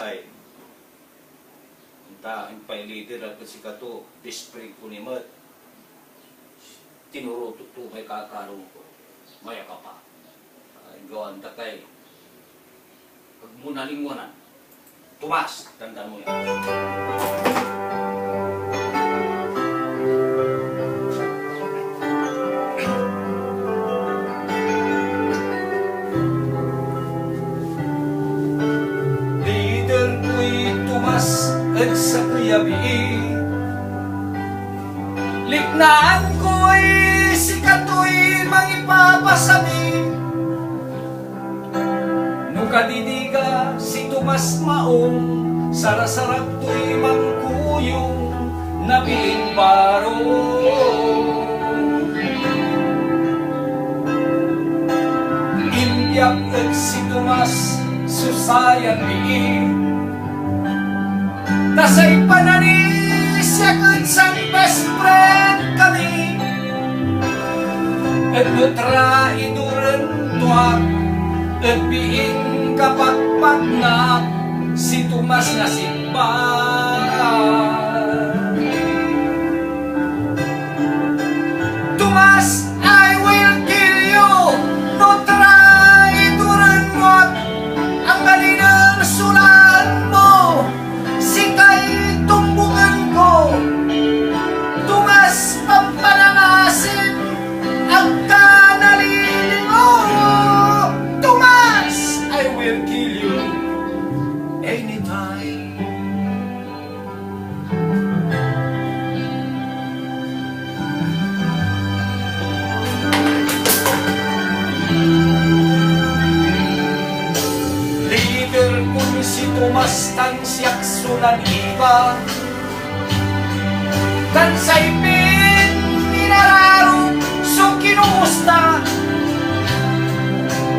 Tay. Ang pay-leader at si Kato, dispray ko ni Mat. Tinuruto to may kakarong ko. Maya ka pa. Gawan takay. Pag munalingunan, tumas. Tandaan mo yan. At sa kuyabi liknaan ko'y si Kato'y mangipapasabi nung kadidiga si Tomas Maong sarasarap to'y mangkuyong nabiling baro impiyak at si Tomas susayan biing tasay pananis yakot sang best friend kami at nutra iduran tuwag at biing kapagpagnak si Tomas na simba Tomas, I will kill you nutra iduran tuwag ang galinang sulan mo sikay tumbungan ko Tomas pampalangasin ang kanaliling mo Tomas, I will kill you anytime leader kun si Tomas tan siyak sunan iba tan saipin ninararo so kinumusta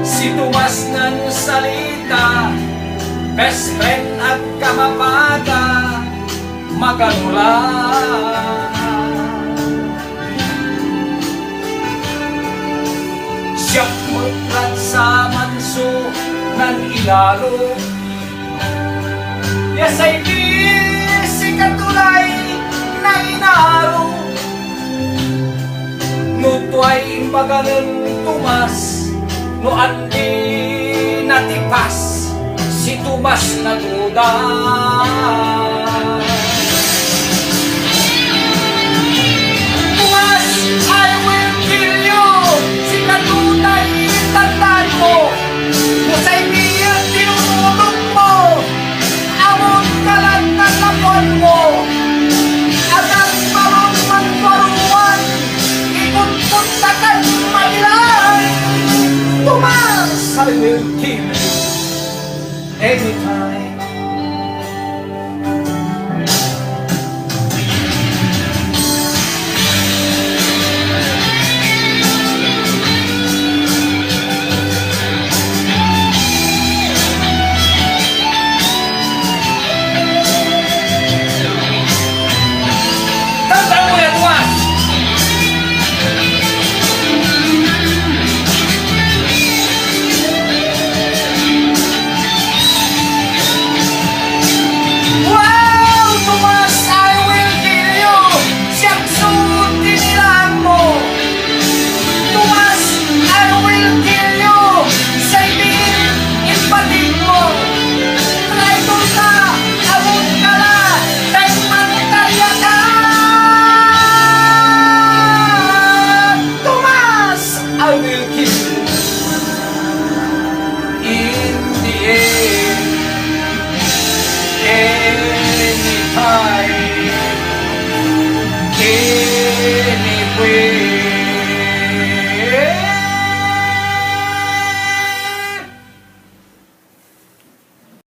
si Tomas nan salita best friend at kamapata maganula siyak mutrat sa manso nan ilalo yasay si Katulay na inaro nutuay magalang Tomas no andi natipas si Tomas na duda Tomas, I will kill you si Katulay tandaan mo musay biyang tinutulog mo amon kalan ng lapon mo at ang parang magparuan ikot-puntakan mailan Tomas, I will kill you anytime